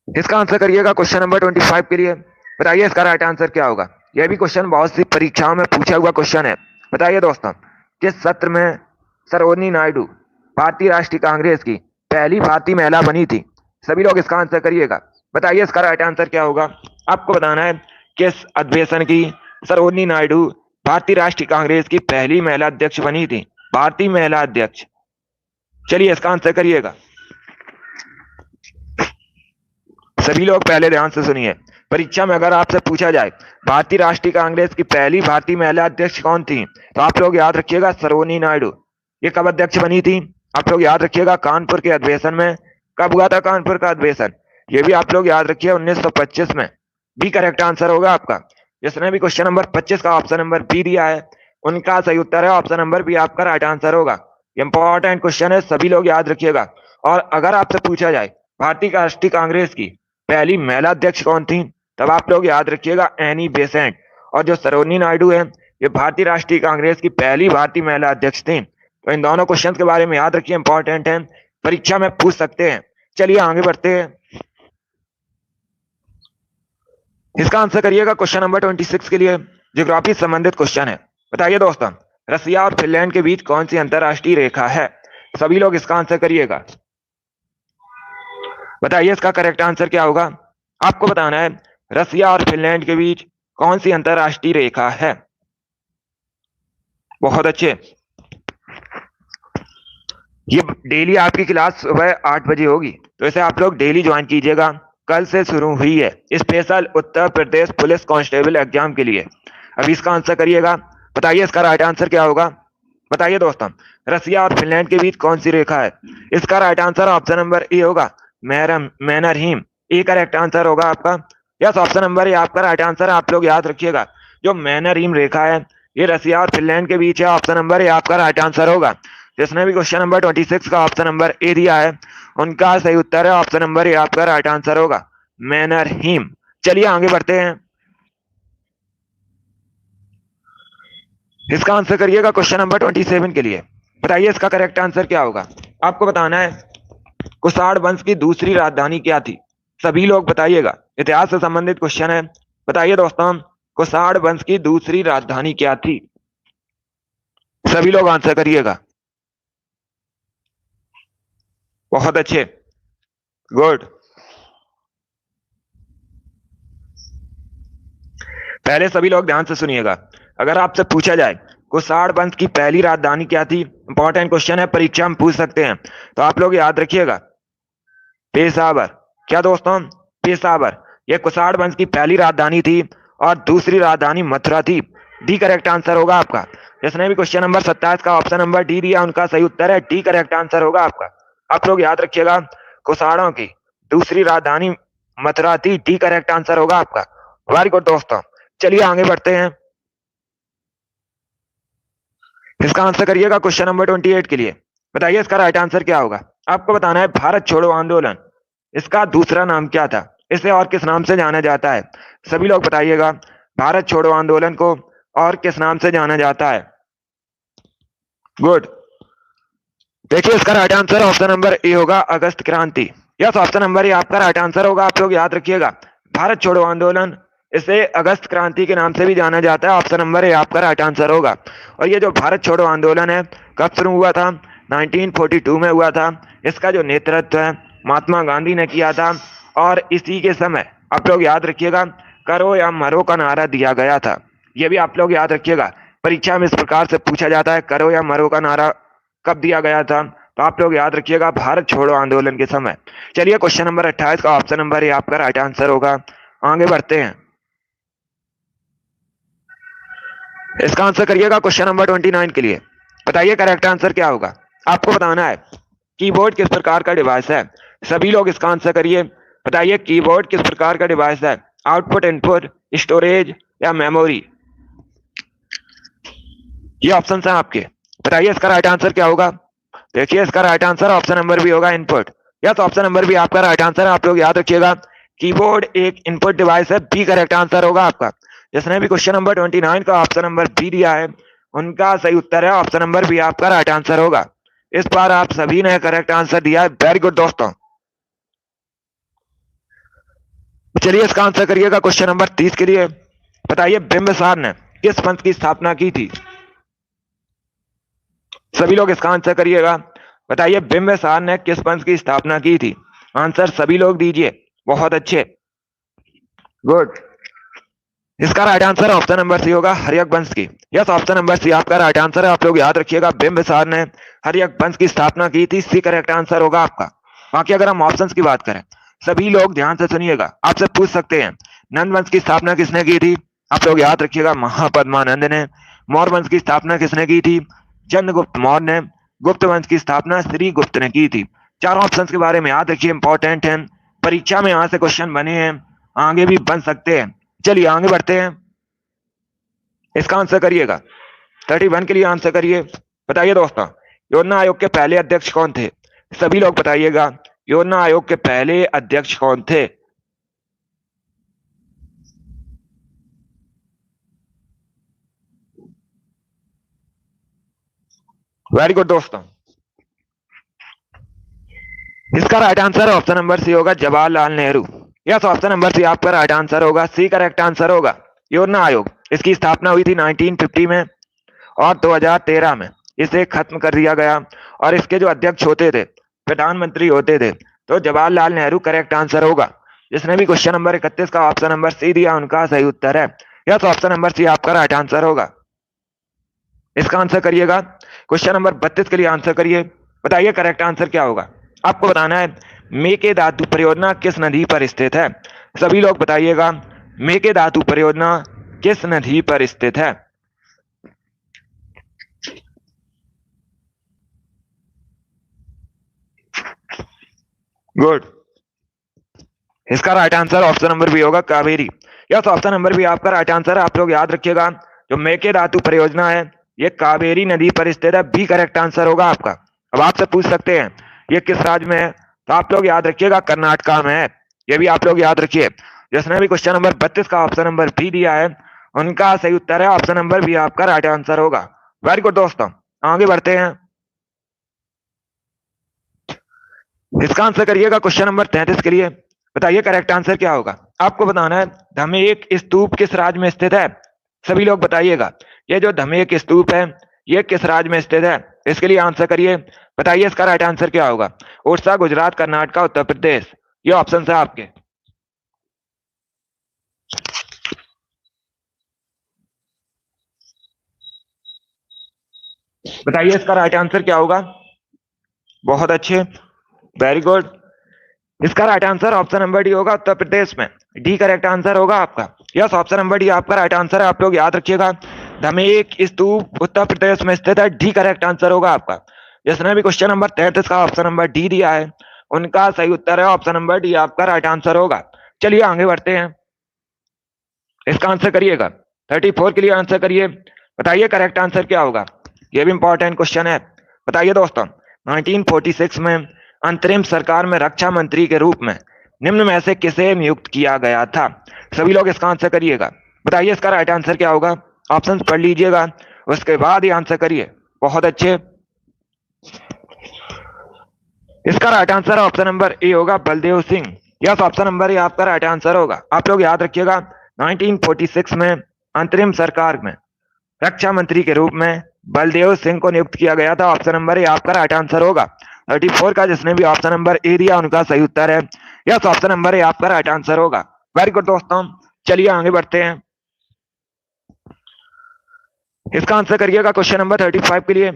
Speaker 1: इसका आंसर करिएगा क्वेश्चन नंबर 25 के लिए। बताइए इसका राइट आंसर क्या होगा? यह भी क्वेश्चन बहुत सी परीक्षाओं में पूछा हुआ क्वेश्चन है। बताइए दोस्तों, किस सत्र में सरोजिनी नायडू भारतीय राष्ट्रीय कांग्रेस की पहली भारतीय महिला बनी थी? सभी लोग इसका आंसर करिएगा। बताइए इसका राइट आंसर क्या होगा? आपको बताना है किस अधिवेशन की सरोजिनी नायडू भारतीय राष्ट्रीय कांग्रेस की पहली महिला अध्यक्ष बनी थी, भारतीय महिला अध्यक्ष। चलिए इसका आंसर करिएगा। सभी लोग पहले ध्यान से सुनिए, परीक्षा में अगर आपसे पूछा जाए भारतीय राष्ट्रीय कांग्रेस की पहली भारतीय महिला अध्यक्ष कौन थी, तो आप लोग याद रखिएगा सरोजिनी नायडू। ये कब अध्यक्ष बनी थी? आप लोग याद रखिएगा कानपुर के अधिवेशन में। कब हुआ था कानपुर का अधिवेशन? ये भी आप लोग याद रखिए 1925 में। बी करेक्ट आंसर होगा आपका। जिसने भी क्वेश्चन नंबर 25 का ऑप्शन नंबर बी दिया है उनका सही उत्तर है ऑप्शन नंबर बी, आपका राइट आंसर होगा। इंपॉर्टेंट क्वेश्चन है, सभी लोग याद रखिएगा। और अगर आपसे पूछा जाए भारतीय राष्ट्रीय कांग्रेस की पहली महिला अध्यक्ष कौन थी, तब आप लोग याद रखिएगा एनी बेसेंट। और जो सरोजिनी नायडू है ये भारतीय राष्ट्रीय कांग्रेस की पहली भारतीय महिला अध्यक्ष थी। तो इन दोनों क्वेश्चन के बारे में याद रखिए, इंपॉर्टेंट है, परीक्षा में पूछ सकते हैं। चलिए आगे बढ़ते हैं, इसका आंसर करिएगा क्वेश्चन नंबर 26 के लिए। ज्योग्राफी संबंधित क्वेश्चन है। बताइए दोस्तों, रसिया और फिनलैंड के बीच कौन सी अंतरराष्ट्रीय रेखा है? सभी लोग इसका आंसर करिएगा। बताइए इसका करेक्ट आंसर क्या होगा? आपको बताना है रसिया और फिनलैंड के बीच कौन सी अंतरराष्ट्रीय रेखा है। बहुत अच्छे, ये डेली आपकी क्लास सुबह 8 बजे होगी, तो इसे आप लोग डेली ज्वाइन कीजिएगा। कल से शुरू हुई है special Uttar Pradesh police constable exam के लिए। अभी इसका आंसर करिएगा। बताइए इसका राइट आंसर क्या होगा? बताइए दोस्तों, रसिया और फिनलैंड के बीच कौन सी रेखा है? इसका right answer option number A होगा, मैनरहीम। ए करेक्ट आंसर होगा आपका। यस, ऑप्शन नंबर ए आपका राइट आंसर। आप लोग याद रखिएगा, जो मैनरहीम रेखा है ये रसिया और फिनलैंड के बीच है। ऑप्शन नंबर ए आपका राइट आंसर होगा। जिसने भी क्वेश्चन नंबर 26 का ऑप्शन नंबर ए दिया है उनका सही उत्तर है ऑप्शन नंबर ए आपका राइट आंसर होगा, मैनरहीम। चलिए आगे बढ़ते हैं, इसका आंसर करिएगा क्वेश्चन नंबर 27 के लिए। बताइए इसका करेक्ट आंसर क्या होगा? आपको बताना है कुषाण वंश की दूसरी राजधानी क्या थी? सभी लोग बताइएगा, इतिहास से संबंधित क्वेश्चन है। बताइए दोस्तों, कुषाण वंश की दूसरी राजधानी क्या थी? सभी लोग आंसर करिएगा। बहुत अच्छे, गुड। पहले सभी लोग ध्यान से सुनिएगा, अगर आपसे पूछा जाए कुषाण वंश की पहली राजधानी क्या थी, इंपॉर्टेंट क्वेश्चन है, परीक्षा में पूछ सकते हैं, तो आप लोग याद रखिएगा पेशावर। क्या दोस्तों? पेशावर। यह कुषाण वंश की पहली राजधानी थी और दूसरी राजधानी मथुरा थी। डी करेक्ट आंसर होगा आपका। जिसने भी क्वेश्चन नंबर 27 का ऑप्शन नंबर डी दिया उनका सही उत्तर है डी करेक्ट आंसर होगा आपका। आप लोग याद रखिएगा, कुषाणों की दूसरी राजधानी मथुरा थी। डी करेक्ट आंसर होगा आपका। वेरी गुड दोस्तों, चलिए आगे बढ़ते हैं, इसका आंसर करिएगा क्वेश्चन नंबर 28 के लिए। बताइए इसका राइट आंसर क्या होगा। आपको बताना है भारत छोड़ो आंदोलन, इसका दूसरा नाम क्या था, इसे और किस नाम से जाना जाता है। सभी लोग बताइएगा भारत छोड़ो आंदोलन को और किस नाम से जाना जाता है। गुड। देखिए इसका right answer option number A होगा, अगस्त क्रांति। यस, ऑप्शन नंबर ए आपका राइट आंसर होगा। आप लोग याद रखिएगा भारत छोड़ो आंदोलन, इसे अगस्त क्रांति के नाम से भी जाना जाता है। ऑप्शन नंबर ए आपका राइट आंसर होगा। और ये जो भारत छोड़ो आंदोलन है कब शुरू हुआ था, 1942 में हुआ था। इसका जो नेतृत्व है महात्मा गांधी ने किया था। और इसी के समय आप लोग याद रखिएगा करो या मरो का नारा दिया गया था। ये भी आप लोग याद रखिएगा, परीक्षा में इस प्रकार से पूछा जाता है करो या मरो का नारा कब दिया गया था, तो आप लोग याद रखिएगा भारत छोड़ो आंदोलन के समय। चलिए क्वेश्चन नंबर 28 का ऑप्शन नंबर ए आपका राइट आंसर होगा। आगे बढ़ते हैं। इसका आंसर करिएगा क्वेश्चन नंबर 29 के लिए। बताइए करेक्ट आंसर क्या होगा। आपको बताना है कीबोर्ड किस प्रकार का डिवाइस है। सभी लोग इसका आंसर करिए। बताइए कीबोर्ड किस प्रकार का डिवाइस है, आउटपुट, इनपुट, स्टोरेज या मेमोरी। ये ऑप्शन है आपके। बताइए इसका राइट आंसर क्या होगा। देखिए इसका right answer option number B होगा, input. Yes, option number B आपका राइट आंसर है। आप लोग याद रखिएगा कीबोर्ड एक इनपुट डिवाइस है, बी करेक्ट आंसर होगा आपका। जिसने भी क्वेश्चन नंबर 29 का ऑप्शन नंबर बी दिया है उनका सही उत्तर है ऑप्शन नंबर बी आपका राइट आंसर होगा। इस बार आप सभी ने करेक्ट आंसर दिया है, वेरी गुड दोस्तों। चलिए इसका आंसर करिएगा क्वेश्चन नंबर 30 के लिए। बताइए बिंबिसार ने किस पंथ की स्थापना की थी। सभी लोग इसका आंसर करिएगा। बताइए बिंबिसार ने किस पंथ की स्थापना की थी। आंसर सभी लोग दीजिए, बहुत अच्छे, गुड। इसका right answer option number C होगा, हर्यक वंश की। यस, ऑप्शन नंबर सी आपका राइट आंसर है। आप लोग याद रखिएगा बिंबिसार ने हर्यक वंश की स्थापना की थी, सी करेक्ट आंसर होगा आपका। बाकी अगर हम ऑप्शंस की बात करें, सभी लोग ध्यान से सुनिएगा, आपसे पूछ सकते हैं नंद वंश की स्थापना किसने की थी। आप लोग याद रखिएगा महापद्मानंद ने। मौर्य वंश की स्थापना किसने की थी, चंद्रगुप्त मौर्य ने। गुप्त वंश की स्थापना श्री गुप्त ने की थी। चारों ऑप्शंस के बारे में याद रखिए, इंपॉर्टेंट है, परीक्षा में यहां से क्वेश्चन बने हैं, आगे भी बन सकते हैं। चलिए आगे बढ़ते हैं। इसका आंसर करिएगा 31 के लिए आंसर करिए। बताइए दोस्तों योजना आयोग के पहले अध्यक्ष कौन थे। सभी लोग बताइएगा योजना आयोग के पहले अध्यक्ष कौन थे। वेरी गुड दोस्तों। इसका right answer option number C होगा, Jawaharlal Nehru. Yes, option number C आपका राइट आंसर होगा, सी करेक्ट आंसर होगा। योजना आयोग इसकी स्थापना हुई थी 1950 में और 2013 में इसे खत्म कर दिया गया। और इसके जो अध्यक्ष होते थे, प्रधानमंत्री होते थे, तो जवाहरलाल नेहरू करेक्ट आंसर होगा। जिसने भी क्वेश्चन नंबर 31 का ऑप्शन नंबर सी दिया उनका सही उत्तर है। यस, ऑप्शन नंबर सी आपका राइट आंसर होगा। इसका आंसर करिएगा क्वेश्चन नंबर 32 के लिए आंसर करिए। बताइए करेक्ट आंसर क्या होगा। आपको बताना है मेकेदातु परियोजना किस नदी पर स्थित है। सभी लोग बताइएगा मेकेदातु परियोजना किस नदी पर स्थित है। गुड। इसका right answer option number B होगा, Kaveri. Yes, option number B आपका राइट आंसर है। आप लोग याद रखिएगा जो मेकेदातु परियोजना है ये कावेरी नदी पर स्थित है, बी करेक्ट आंसर होगा आपका। अब आपसे पूछ सकते हैं ये किस राज्य में है, तो आप लोग याद रखिएगा कर्नाटका में है। ये भी आप लोग याद रखिए। जिसने भी क्वेश्चन नंबर 32 का ऑप्शन नंबर बी दिया है उनका सही उत्तर है ऑप्शन नंबर बी आपका राइट आंसर होगा। वेरी गुड दोस्तों, आगे बढ़ते हैं। इसका आंसर करिएगा क्वेश्चन नंबर 33 के लिए। बताइए करेक्ट आंसर क्या होगा। आपको बताना है धमेक स्तूप किस राज्य में स्थित है। सभी लोग बताइएगा ये जो धमेक स्तूप है ये किस राज्य में स्थित है। इसके लिए आंसर करिए। बताइए इसका राइट आंसर क्या होगा। उड़ीसा, गुजरात, कर्नाटक, उत्तर प्रदेश। ये ऑप्शन है आपके। बताइए इसका राइट आंसर क्या होगा। बहुत अच्छे, वेरी गुड। इसका right answer option number D होगा, उत्तर प्रदेश में। डी करेक्ट आंसर होगा आपका। यस, ऑप्शन नंबर डी आपका राइट आंसर है। आप लोग याद रखिएगा धमेक स्तूप उत्तर प्रदेश में स्थित है, डी करेक्ट आंसर होगा आपका। जिसने भी क्वेश्चन नंबर 33 का ऑप्शन नंबर डी दिया है उनका सही उत्तर है ऑप्शन नंबर डी आपका राइट आंसर होगा। चलिए आगे बढ़ते हैं। इसका आंसर करिएगा 34 के लिए आंसर करिए। बताइए करेक्ट आंसर क्या होगा। ये भी इंपॉर्टेंट क्वेश्चन है। बताइए दोस्तों, 1946 में अंतरिम सरकार में रक्षा मंत्री के रूप में निम्न में से किसे नियुक्त किया गया था? सभी लोग इसका आंसर करिएगा। बताइए इसका राइट आंसर क्या होगा? ऑप्शंस पढ़ लीजिएगा, उसके बाद ही आंसर करिए। बहुत अच्छे। इसका right answer option number A होगा, Baldev Singh. Yes, option number A आपका राइट आंसर होगा। आप लोग याद रखिएगा, 1946 में अंतरिम सरकार में रक्षा मंत्री के रूप में बलदेव सिंह को नियुक्त किया गया था। ऑप्शन नंबर ए आपका राइट आंसर होगा। 34 का जिसने भी ऑप्शन नंबर ए दिया उनका सही उत्तर है। यस, ऑप्शन नंबर ए आपका राइट आंसर होगा। वेरी गुड दोस्तों, चलिए आगे बढ़ते हैं। इसका आंसर करिएगा क्वेश्चन नंबर 35 के लिए।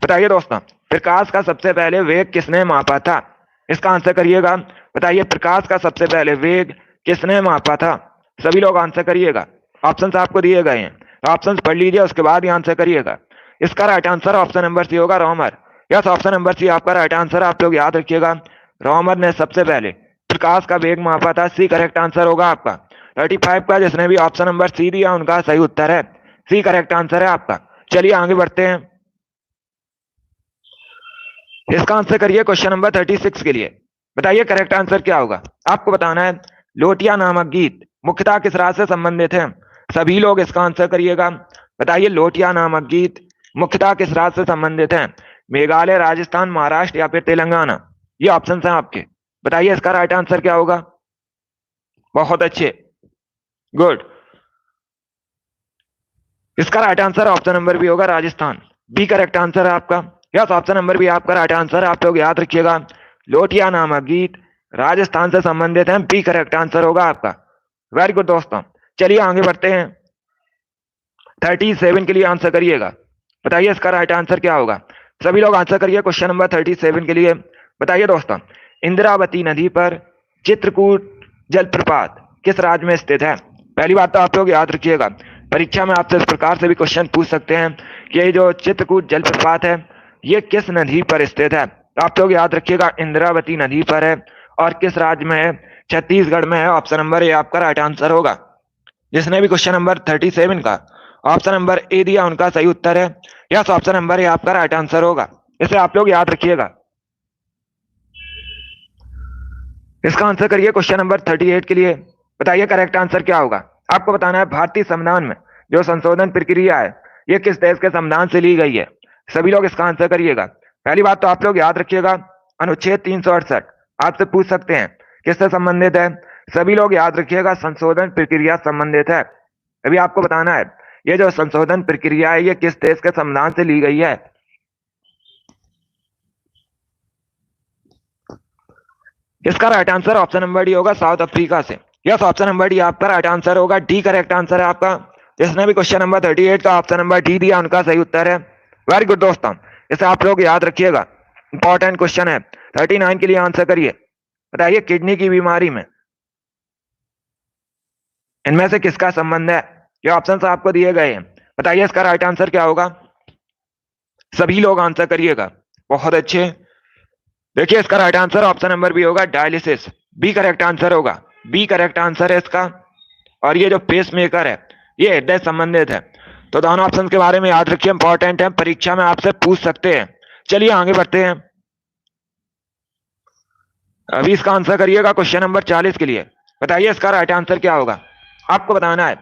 Speaker 1: बताइए दोस्तों, प्रकाश का सबसे पहले वेग किसने मापा था? इसका आंसर करिएगा। बताइए प्रकाश का सबसे पहले वेग किसने मापा था? सभी लोग आंसर करिएगा। ऑप्शंस आपको दिए गए हैं, ऑप्शंस पढ़ लीजिए, उसके बाद ही आंसर करिएगा। इसका right answer option number C होगा, Romer. Yes, option number C आपका राइट आंसर। आप लोग याद रखिएगा, रोमर ने सबसे पहले प्रकाश का वेग मापा था। सी करेक्ट आंसर होगा आपका। 35 का जिसने भी ऑप्शन नंबर सी दिया उनका सही उत्तर है। सी करेक्ट आंसर है आपका। चलिए आगे बढ़ते हैं। इसका आंसर करिए क्वेश्चन नंबर 36 के लिए। बताइए करेक्ट आंसर क्या होगा? आपको बताना है। लोटिया नामक गीत मुख्यतः किस राज्य से संबंधित है? सभी लोग इसका आंसर करिएगा। बताइए लोटिया नामक गीत मुख्यतः किस राज्य से संबंधित है? मेघालय, राजस्थान, महाराष्ट्र या फिर तेलंगाना? ये ऑप्शन है आपके। बताइए इसका राइट आंसर क्या होगा? बहुत अच्छे, गुड। इसका right answer option number B होगा, राजस्थान। बी करेक्ट आंसर है आपका। यस, ऑप्शन नंबर बी आपका राइट आंसर। आप लोग याद रखिएगा, लोटिया नामक गीत राजस्थान से संबंधित है। बी करेक्ट आंसर होगा आपका। वेरी गुड दोस्तों, चलिए आगे बढ़ते हैं। 37 के लिए आंसर करिएगा। बताइए इसका राइट आंसर क्या होगा? सभी लोग आंसर करिए क्वेश्चन नंबर 37 के लिए। बताइए दोस्तों, इंदिरावती नदी पर चित्रकूट जलप्रपात किस राज्य में स्थित है? पहली बात तो आप लोग याद रखिएगा, परीक्षा में आपसे इस प्रकार से भी क्वेश्चन पूछ सकते हैं कि ये जो चित्रकूट जलप्रपात है ये किस नदी पर स्थित है? तो आप लोग याद रखिएगा, इंदिरावती नदी पर है और किस राज्य में है? छत्तीसगढ़ में है। ऑप्शन नंबर ए आपका राइट आंसर होगा। जिसने भी क्वेश्चन नंबर 37 का ऑप्शन नंबर ए दिया उनका सही उत्तर है। यस, ऑप्शन नंबर ए आपका राइट आंसर होगा। इसे आप लोग याद रखिएगा। इसका आंसर करिए क्वेश्चन नंबर 38 के लिए। बताइए करेक्ट आंसर क्या होगा? आपको बताना है भारतीय संविधान में जो संशोधन प्रक्रिया है ये किस देश के संविधान से ली गई है? सभी लोग इसका आंसर करिएगा। पहली बात तो आप लोग याद रखिएगा, अनुच्छेद 368 आपसे पूछ सकते हैं किससे संबंधित है? सभी लोग याद रखिएगा, संशोधन प्रक्रिया संबंधित है। अभी आपको बताना है ये जो संशोधन प्रक्रिया है ये किस देश के संविधान से ली गई है? इसका right answer option number D होगा, साउथ अफ्रीका से। यस, ऑप्शन नंबर डी आपका राइट आंसर होगा। डी करेक्ट आंसर है आपका। जिसने भी क्वेश्चन नंबर 38 का ऑप्शन नंबर डी दिया उनका सही उत्तर है। वेरी गुड दोस्तों, इसे आप लोग याद रखिएगा, इंपॉर्टेंट क्वेश्चन है। 39 के लिए आंसर करिए। बताइए किडनी की बीमारी में इनमें से किसका संबंध है? ये ऑप्शन आपको दिए गए हैं। बताइए इसका राइट आंसर क्या होगा? सभी लोग आंसर करिएगा। बहुत अच्छे। देखिए इसका right answer option number B होगा, डायलिसिस। बी करेक्ट आंसर होगा। बी करेक्ट आंसर है इसका। और ये जो पेस मेकर है ये हृदय संबंधित है। तो दोनों ऑप्शन के बारे में याद रखिए, इंपॉर्टेंट है, परीक्षा में आपसे पूछ सकते हैं। चलिए आगे बढ़ते हैं। अभी इसका आंसर करिएगा क्वेश्चन नंबर 40 के लिए। बताइए इसका राइट आंसर क्या होगा? आपको बताना है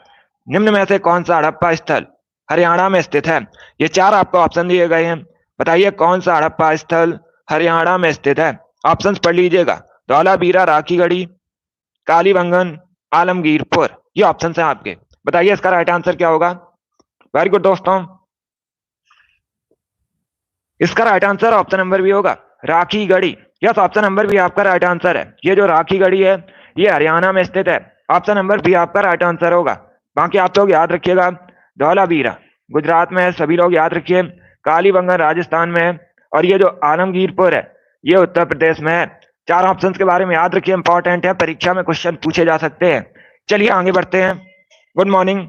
Speaker 1: निम्न में से कौन सा हड़प्पा स्थल हरियाणा में स्थित है? ये चार आपको ऑप्शन दिए गए हैं। बताइए कौन सा हड़प्पा स्थल हरियाणा में स्थित है? ऑप्शंस पढ़ लीजिएगा, धौलावीरा, राखीगढ़ी, कालीबंगन, आलमगीरपुर। ये ऑप्शन है आपके। बताइए इसका राइट आंसर क्या होगा? वेरी गुड दोस्तों, इसका right answer option number B होगा, Rakhigarhi. Yes, option number B आपका राइट आंसर है। ये जो राखीगढ़ी है ये हरियाणा में स्थित है। ऑप्शन नंबर बी आपका राइट आंसर होगा। बाकी आप लोग याद रखिएगा, धौलावीरा गुजरात में है, सभी लोग याद रखिए। कालीबंगन राजस्थान में है और ये जो आलमगीरपुर है ये उत्तर प्रदेश में है। चार ऑप्शंस के बारे में याद रखिए, इंपॉर्टेंट है, परीक्षा में क्वेश्चन पूछे जा सकते हैं। चलिए आगे बढ़ते हैं। Good morning.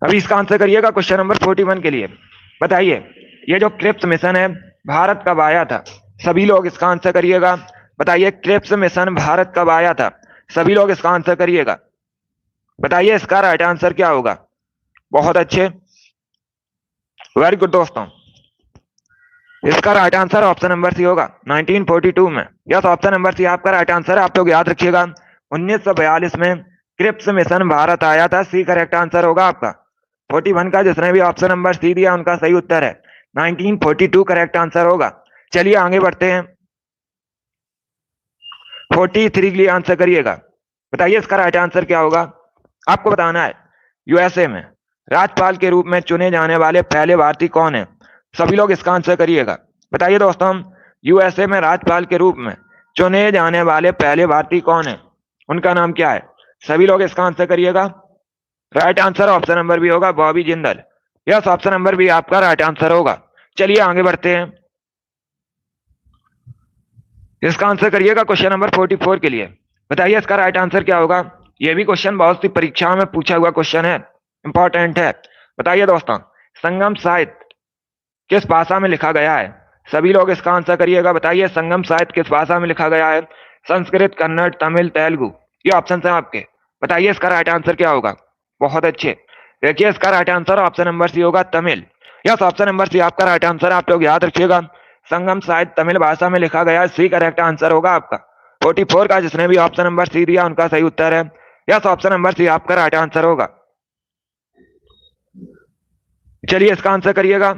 Speaker 1: अभी इसका आंसर करिएगा क्वेश्चन नंबर 41 के लिए। बताइए ये जो क्रिप्स मिशन है भारत कब आया था? सभी लोग इसका आंसर करिएगा। बताइए क्रिप्स मिशन भारत कब आया था? सभी लोग इसका आंसर करिएगा। बताइए इसका राइट आंसर क्या होगा? बहुत अच्छे। वेरी गुड दोस्तों, इसका right answer option number C होगा 1942 में। यस, ऑप्शन नंबर सी आपका राइट आंसर है। आप लोग याद रखिएगा 1942 में क्रिप्स मिशन भारत आया था। सी करेक्ट आंसर होगा आपका। 41 का जिसने भी ऑप्शन नंबर सी दिया उनका सही उत्तर है 1942 करेक्ट आंसर होगा। चलिए आगे बढ़ते हैं। 43 के लिए आंसर करिएगा। बताइए इसका राइट आंसर क्या होगा। आपको बताना है यूएसए में राज्यपाल के रूप में चुने जाने वाले पहले भारतीय कौन है। सभी लोग इसका आंसर करिएगा। बताइए दोस्तों, यूएसए में राज्यपाल के रूप में चुने जाने वाले पहले भारतीय कौन है, उनका नाम क्या है। सभी लोग इसका आंसर करिएगा। Right answer option number B होगा Bobby Jindal. Yes, option number B आपका राइट आंसर होगा। चलिए आगे बढ़ते हैं। इसका आंसर करिएगा क्वेश्चन नंबर 44 के लिए। बताइए इसका राइट आंसर क्या होगा। यह भी क्वेश्चन बहुत सी परीक्षाओं में पूछा हुआ क्वेश्चन है, इंपॉर्टेंट है। बताइए दोस्तों, संगम साहित्य किस भाषा में लिखा गया है। सभी लोग इसका आंसर करिएगा। बताइए संगम साहित्य किस भाषा में लिखा गया है। संस्कृत, कन्नड़, तमिल, तेलुगु, ये ऑप्शन है आपके। बताइए इसका राइट आंसर क्या होगा। बहुत अच्छे, देखिए इसका right answer option number C होगा Tamil. Yes, option number C आपका राइट आंसर। आप लोग याद रखिएगा संगम साहित्य तमिल भाषा में लिखा गया है। सी करेक्ट आंसर होगा आपका। 44 का जिसने भी ऑप्शन नंबर सी दिया उनका सही उत्तर है। यस, ऑप्शन नंबर सी आपका राइट आंसर होगा। चलिए इसका आंसर करिएगा।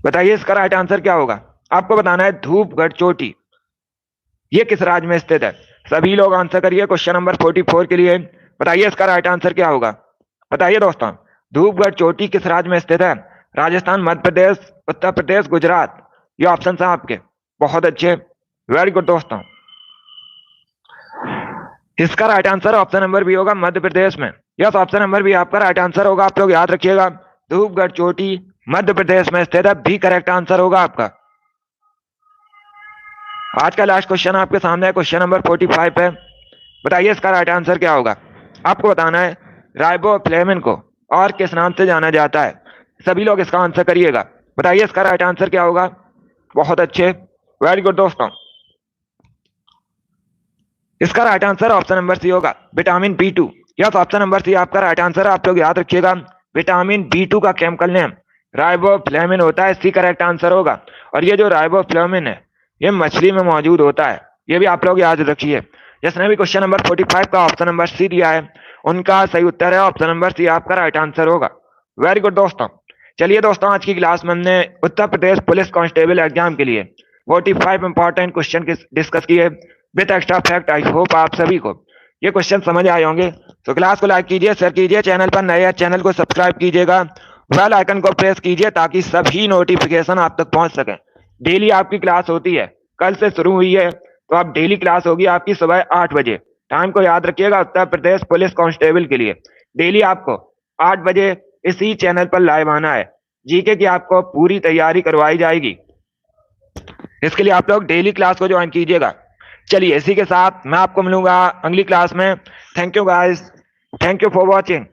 Speaker 1: बताइए इसका राइट आंसर क्या होगा। आपको बताना है धूपगढ़ चोटी ये किस राज्य में स्थित है। सभी लोग आंसर करिए क्वेश्चन नंबर 44 के लिए। बताइए इसका राइट आंसर क्या होगा। बताइए दोस्तों, धूपगढ़ चोटी किस राज्य में स्थित है। राजस्थान, मध्य प्रदेश, उत्तर प्रदेश, गुजरात, ये ऑप्शन है आपके। बहुत अच्छे, वेरी गुड दोस्तों। इसका right answer option number B होगा मध्य प्रदेश में। यस, ऑप्शन नंबर बी आपका राइट आंसर होगा। आप लोग याद रखिएगा धूपगढ़ चोटी मध्य प्रदेश में स्थित है। बी करेक्ट आंसर होगा आपका। आज का लास्ट क्वेश्चन आपके सामने है, क्वेश्चन नंबर 45 है। बताइए इसका राइट आंसर क्या होगा। आपको बताना है राइबोफ्लेविन को और किस नाम से जाना जाता है। सभी लोग इसका आंसर करिएगा। बताइए इसका राइट आंसर क्या होगा। बहुत अच्छे, वेरी गुड दोस्तों। इसका right answer option number C होगा vitamin बी2। Yes, option number C आपका राइट आंसर है। आप लोग याद रखिएगा विटामिन बी2 का केमिकल नेम राइबोफ्लेविन होता है। सी करेक्ट आंसर होगा। और ये जो राइबोफ्लेविन है ये मछली में मौजूद होता है, ये भी आप लोग याद रखिए। जिसने भी क्वेश्चन नंबर 45 का ऑप्शन नंबर सी दिया है उनका सही उत्तर है ऑप्शन नंबर सी आपका राइट आंसर होगा। वेरी गुड दोस्तों। चलिए दोस्तों, आज की क्लास में हमने Uttar Pradesh police constable exam के लिए 45 इंपॉर्टेंट क्वेश्चन डिस्कस किए with extra fact. I hope आप सभी को ये क्वेश्चन समझ आए होंगे। तो क्लास को लाइक कीजिए, शेयर कीजिए, चैनल पर नए हैं चैनल को सब्सक्राइब कीजिएगा, बेल आइकन को प्रेस कीजिए ताकि सभी नोटिफिकेशन आप तक पहुंच सके। डेली आपकी क्लास होती है, कल से शुरू हुई है, तो आप डेली क्लास होगी आपकी सुबह 8 बजे। टाइम को याद रखिएगा उत्तर प्रदेश पुलिस कांस्टेबल के लिए डेली आपको 8 बजे इसी चैनल पर लाइव आना है। जीके की आपको पूरी तैयारी करवाई जाएगी, इसके लिए आप लोग डेली क्लास को ज्वाइन कीजिएगा। चलिए इसी के साथ मैं आपको मिलूंगा अगली क्लास में। Thank you guys, thank you for watching.